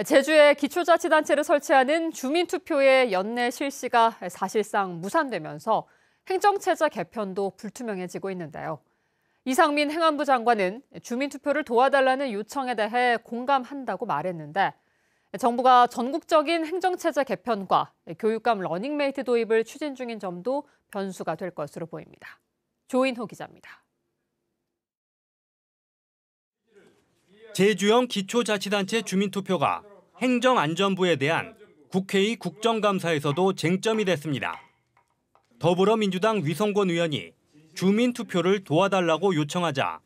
제주에 기초자치단체를 설치하는 주민투표의 연내 실시가 사실상 무산되면서 행정체제 개편도 불투명해지고 있는데요. 이상민 행안부 장관은 주민투표를 도와달라는 요청에 대해 공감한다고 말했는데 정부가 전국적인 행정체제 개편과 교육감 러닝메이트 도입을 추진 중인 점도 변수가 될 것으로 보입니다. 조인호 기자입니다. 제주형 기초자치단체 주민투표가 행정안전부에 대한 국회의 국정감사에서도 쟁점이 됐습니다. 더불어민주당 위성권 의원이 주민투표를 도와달라고 요청하자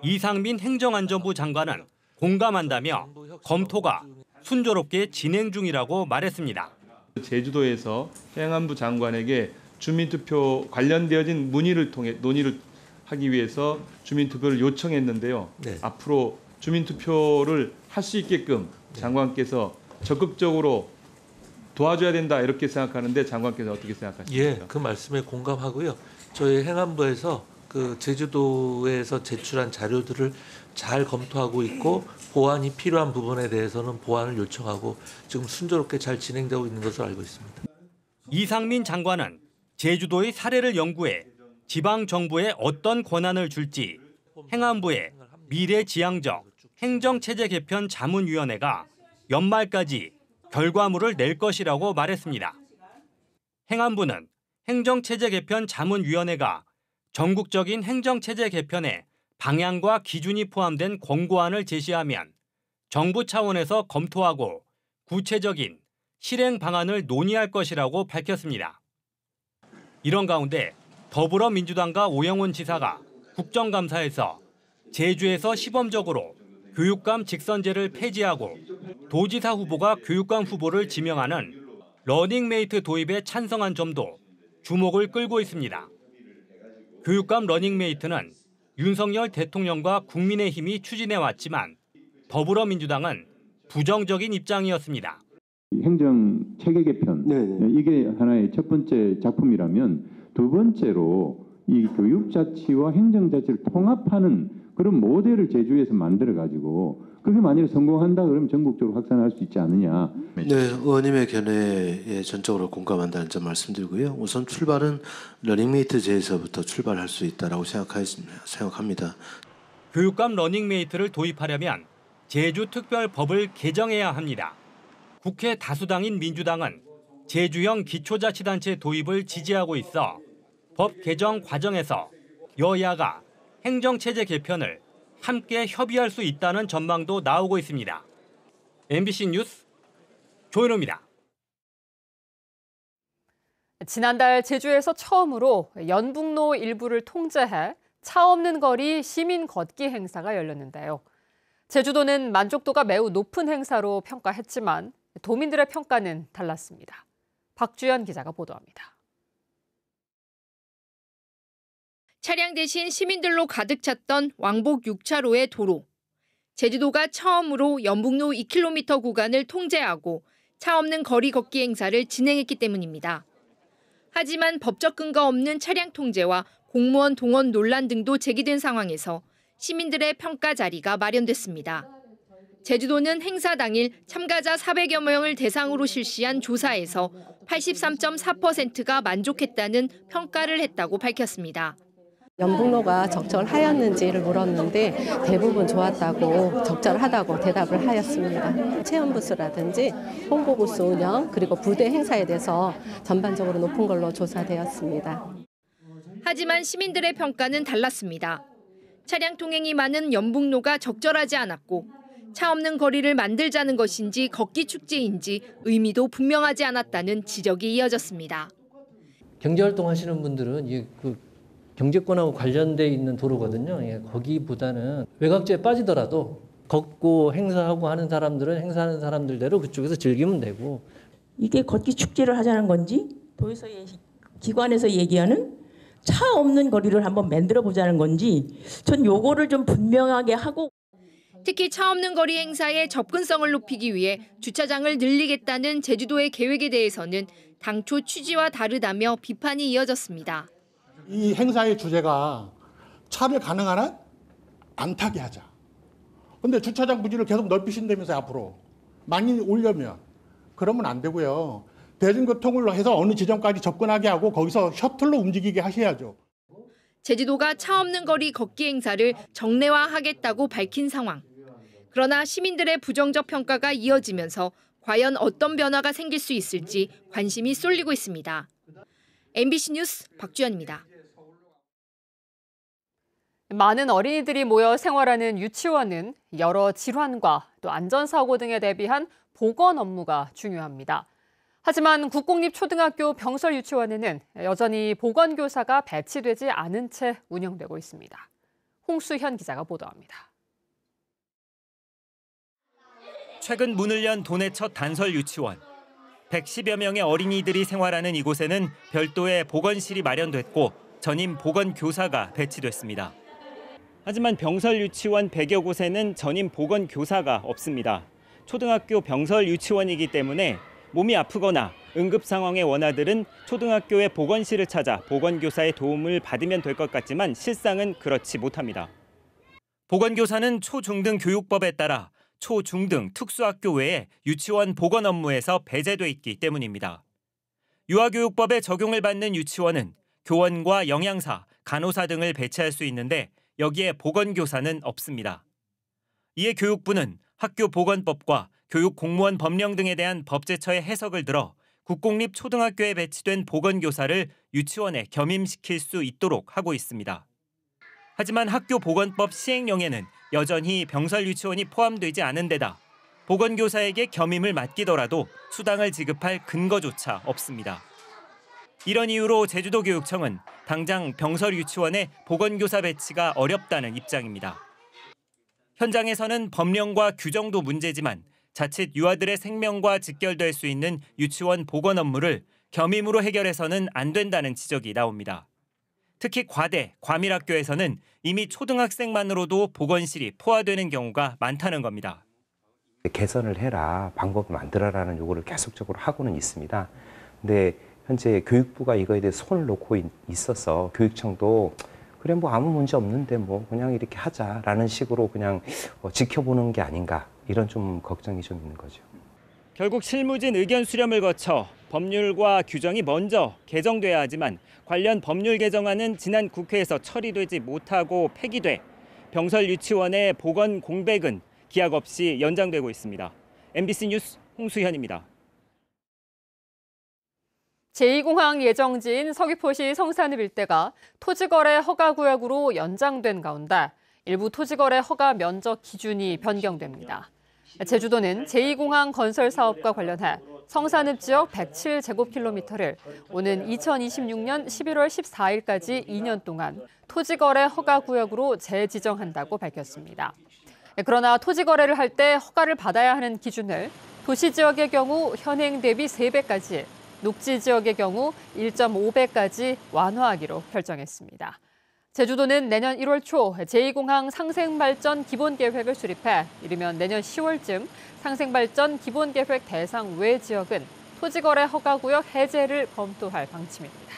이상민 행정안전부 장관은 공감한다며 검토가 순조롭게 진행 중이라고 말했습니다. 제주도에서 행안부 장관에게 주민투표 관련되어진 문의를 통해 논의를 하기 위해서 주민투표를 요청했는데요. 네. 앞으로 주민투표를 할 수 있게끔 장관께서 적극적으로 도와줘야 된다 이렇게 생각하는데 장관께서 어떻게 생각하십니까? 예, 그 말씀에 공감하고요. 저희 행안부에서 제주도에서 제출한 자료들을 잘 검토하고 있고 보완이 필요한 부분에 대해서는 보완을 요청하고 지금 순조롭게 잘 진행되고 있는 것으로 알고 있습니다. 이상민 장관은 제주도의 사례를 연구해 지방 정부에 어떤 권한을 줄지 행안부의 미래지향적 행정체제 개편 자문위원회가 연말까지 결과물을 낼 것이라고 말했습니다. 행안부는 행정체제 개편 자문위원회가 전국적인 행정체제 개편에 방향과 기준이 포함된 권고안을 제시하면 정부 차원에서 검토하고 구체적인 실행 방안을 논의할 것이라고 밝혔습니다. 이런 가운데 더불어민주당과 오영훈 지사가 국정감사에서 제주에서 시범적으로 교육감 직선제를 폐지하고 도지사 후보가 교육감 후보를 지명하는 러닝메이트 도입에 찬성한 점도 주목을 끌고 있습니다. 교육감 러닝메이트는 윤석열 대통령과 국민의힘이 추진해왔지만 더불어민주당은 부정적인 입장이었습니다. 행정체계 개편, 이게 하나의 첫 번째 작품이라면 두 번째로 이 교육자치와 행정자치를 통합하는 그런 모델을 제주에서 만들어가지고 그게 만약에 성공한다 그러면 전국적으로 확산할 수 있지 않느냐. 네, 의원님의 견해에 전적으로 공감한다는 점 말씀드리고요. 우선 출발은 러닝메이트제에서부터 출발할 수 있다고 생각합니다. 교육감 러닝메이트를 도입하려면 제주특별법을 개정해야 합니다. 국회 다수당인 민주당은 제주형 기초자치단체 도입을 지지하고 있어 법 개정 과정에서 여야가 행정체제 개편을 함께 협의할 수 있다는 전망도 나오고 있습니다. MBC 뉴스 조인호입니다. 지난달 제주에서 처음으로 연북로 일부를 통제해 차 없는 거리 시민 걷기 행사가 열렸는데요. 제주도는 만족도가 매우 높은 행사로 평가했지만 도민들의 평가는 달랐습니다. 박주연 기자가 보도합니다. 차량 대신 시민들로 가득 찼던 왕복 6차로의 도로. 제주도가 처음으로 연북로 2km 구간을 통제하고 차 없는 거리 걷기 행사를 진행했기 때문입니다. 하지만 법적 근거 없는 차량 통제와 공무원 동원 논란 등도 제기된 상황에서 시민들의 평가 자리가 마련됐습니다. 제주도는 행사 당일 참가자 400여 명을 대상으로 실시한 조사에서 83.4%가 만족했다는 평가를 했다고 밝혔습니다. 연북로가 적절하였는지를 물었는데 대부분 좋았다고 적절하다고 대답을 하였습니다. 체험부스라든지 홍보부스 운영 그리고 부대 행사에 대해서 전반적으로 높은 걸로 조사되었습니다. 하지만 시민들의 평가는 달랐습니다. 차량 통행이 많은 연북로가 적절하지 않았고 차 없는 거리를 만들자는 것인지 걷기 축제인지 의미도 분명하지 않았다는 지적이 이어졌습니다. 경제활동 하시는 분들은 경제권하고 관련돼 있는 도로거든요. 거기보다는 외곽지에 빠지더라도 걷고 행사하고 하는 사람들은 행사하는 사람들대로 그쪽에서 즐기면 되고. 이게 걷기 축제를 하자는 건지 도에서 기관에서 얘기하는 차 없는 거리를 한번 만들어 보자는 건지 전 요거를 좀 분명하게 하고. 특히 차 없는 거리 행사의 접근성을 높이기 위해 주차장을 늘리겠다는 제주도의 계획에 대해서는 당초 취지와 다르다며 비판이 이어졌습니다. 이 행사의 주제가 차를 가능한 한 안 타게 하자. 근데 주차장 부지를 계속 넓히신다면서요, 앞으로. 많이 오려면 그러면 안 되고요. 대중교통을 해서 어느 지점까지 접근하게 하고 거기서 셔틀로 움직이게 하셔야죠. 제주도가 차 없는 거리 걷기 행사를 정례화하겠다고 밝힌 상황. 그러나 시민들의 부정적 평가가 이어지면서 과연 어떤 변화가 생길 수 있을지 관심이 쏠리고 있습니다. MBC 뉴스 박주연입니다. 많은 어린이들이 모여 생활하는 유치원은 여러 질환과 또 안전사고 등에 대비한 보건 업무가 중요합니다. 하지만 국공립초등학교 병설유치원에는 여전히 보건교사가 배치되지 않은 채 운영되고 있습니다. 홍수현 기자가 보도합니다. 최근 문을 연 도내 첫 단설 유치원. 110여 명의 어린이들이 생활하는 이곳에는 별도의 보건실이 마련됐고 전임 보건교사가 배치됐습니다. 하지만 병설 유치원 100여 곳에는 전임 보건교사가 없습니다. 초등학교 병설 유치원이기 때문에 몸이 아프거나 응급 상황의 원아들은 초등학교의 보건실을 찾아 보건교사의 도움을 받으면 될 것 같지만 실상은 그렇지 못합니다. 보건교사는 초중등 교육법에 따라 초중등 특수학교 외에 유치원 보건 업무에서 배제돼 있기 때문입니다. 유아교육법의 적용을 받는 유치원은 교원과 영양사, 간호사 등을 배치할 수 있는데 여기에 보건교사는 없습니다. 이에 교육부는 학교보건법과 교육공무원 법령 등에 대한 법제처의 해석을 들어 국공립초등학교에 배치된 보건교사를 유치원에 겸임시킬 수 있도록 하고 있습니다. 하지만 학교보건법 시행령에는 여전히 병설 유치원이 포함되지 않은 데다 보건교사에게 겸임을 맡기더라도 수당을 지급할 근거조차 없습니다. 이런 이유로 제주도교육청은 당장 병설 유치원에 보건교사 배치가 어렵다는 입장입니다. 현장에서는 법령과 규정도 문제지만 자칫 유아들의 생명과 직결될 수 있는 유치원 보건 업무를 겸임으로 해결해서는 안 된다는 지적이 나옵니다. 특히 과대, 과밀학교에서는 이미 초등학생만으로도 보건실이 포화되는 경우가 많다는 겁니다. 개선을 해라, 방법을 만들어라는 요구를 계속적으로 하고는 있습니다. 근데 현재 교육부가 이거에 대해서 손을 놓고 있어서 교육청도 그래 뭐 아무 문제 없는데 뭐 그냥 이렇게 하자라는 식으로 그냥 지켜보는 게 아닌가 이런 좀 걱정이 좀 있는 거죠. 결국 실무진 의견 수렴을 거쳐 법률과 규정이 먼저 개정돼야 하지만 관련 법률 개정안은 지난 국회에서 처리되지 못하고 폐기돼 병설 유치원의 보건 공백은 기약 없이 연장되고 있습니다. MBC 뉴스 홍수현입니다. 제2공항 예정지인 서귀포시 성산읍 일대가 토지거래 허가구역으로 연장된 가운데 일부 토지거래 허가 면적 기준이 변경됩니다. 제주도는 제2공항 건설 사업과 관련해 성산읍 지역 107제곱킬로미터를 오는 2026년 11월 14일까지 2년 동안 토지거래 허가구역으로 재지정한다고 밝혔습니다. 그러나 토지거래를 할 때 허가를 받아야 하는 기준을 도시지역의 경우 현행 대비 3배까지, 녹지 지역의 경우 1.5배까지 완화하기로 결정했습니다. 제주도는 내년 1월 초 제2공항 상생발전 기본계획을 수립해 이르면 내년 10월쯤 상생발전 기본계획 대상 외 지역은 토지거래 허가구역 해제를 검토할 방침입니다.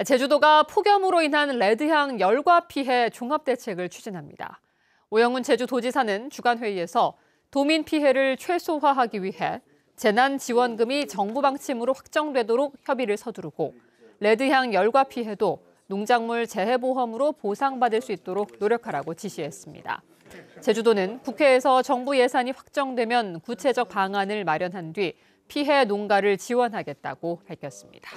제주도가 폭염으로 인한 레드향 열과 피해 종합대책을 추진합니다. 오영훈 제주도지사는 주간회의에서 도민 피해를 최소화하기 위해 재난지원금이 정부 방침으로 확정되도록 협의를 서두르고 레드향 열과 피해도 농작물 재해보험으로 보상받을 수 있도록 노력하라고 지시했습니다. 제주도는 국회에서 정부 예산이 확정되면 구체적 방안을 마련한 뒤 피해 농가를 지원하겠다고 밝혔습니다.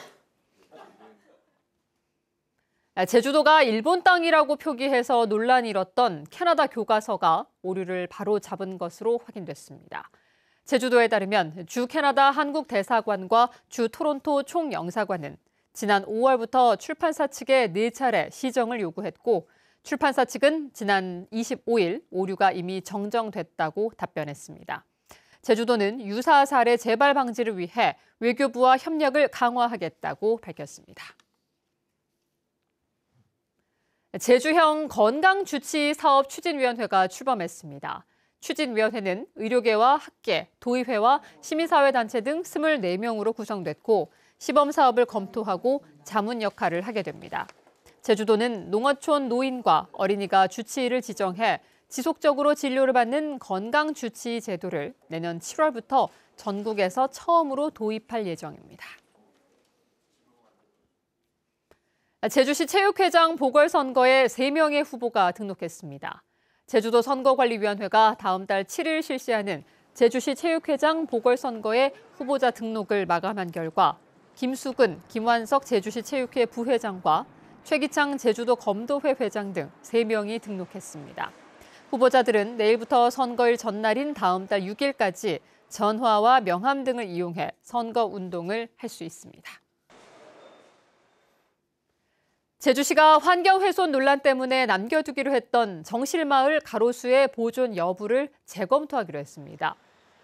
제주도가 일본 땅이라고 표기해서 논란이 일었던 캐나다 교과서가 오류를 바로잡은 것으로 확인됐습니다. 제주도에 따르면 주 캐나다 한국 대사관과 주 토론토 총영사관은 지난 5월부터 출판사 측에 4차례 시정을 요구했고 출판사 측은 지난 25일 오류가 이미 정정됐다고 답변했습니다. 제주도는 유사 사례 재발 방지를 위해 외교부와 협력을 강화하겠다고 밝혔습니다. 제주형 건강주치사업 추진위원회가 출범했습니다. 추진위원회는 의료계와 학계, 도의회와 시민사회단체 등 24명으로 구성됐고 시범사업을 검토하고 자문 역할을 하게 됩니다. 제주도는 농어촌 노인과 어린이가 주치의를 지정해 지속적으로 진료를 받는 건강주치의 제도를 내년 7월부터 전국에서 처음으로 도입할 예정입니다. 제주시 체육회장 보궐선거에 3명의 후보가 등록했습니다. 제주도 선거관리위원회가 다음 달 7일 실시하는 제주시 체육회장 보궐선거의 후보자 등록을 마감한 결과 김수근, 김완석 제주시 체육회 부회장과 최기창 제주도 검도회 회장 등 3명이 등록했습니다. 후보자들은 내일부터 선거일 전날인 다음 달 6일까지 전화와 명함 등을 이용해 선거 운동을 할 수 있습니다. 제주시가 환경훼손 논란 때문에 남겨두기로 했던 정실마을 가로수의 보존 여부를 재검토하기로 했습니다.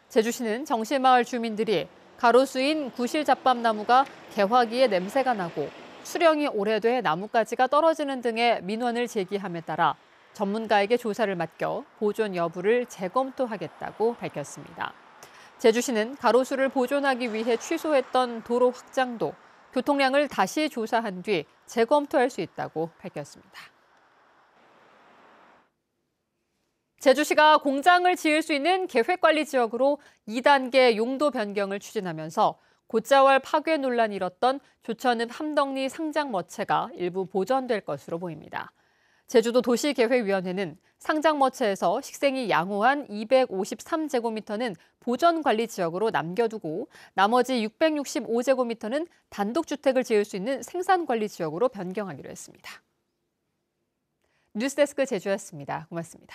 제주시는 정실마을 주민들이 가로수인 구실잡밥나무가 개화기에 냄새가 나고 수령이 오래돼 나뭇가지가 떨어지는 등의 민원을 제기함에 따라 전문가에게 조사를 맡겨 보존 여부를 재검토하겠다고 밝혔습니다. 제주시는 가로수를 보존하기 위해 취소했던 도로 확장도 교통량을 다시 조사한 뒤 재검토할 수 있다고 밝혔습니다. 제주시가 공장을 지을 수 있는 계획관리지역으로 2단계 용도 변경을 추진하면서 곶자왈 파괴 논란이 일었던 조천읍 함덕리 상장머체가 일부 보전될 것으로 보입니다. 제주도 도시계획위원회는 상장머체에서 식생이 양호한 253제곱미터는 보전관리지역으로 남겨두고 나머지 665제곱미터는 단독주택을 지을 수 있는 생산관리지역으로 변경하기로 했습니다. 뉴스데스크 제주였습니다. 고맙습니다.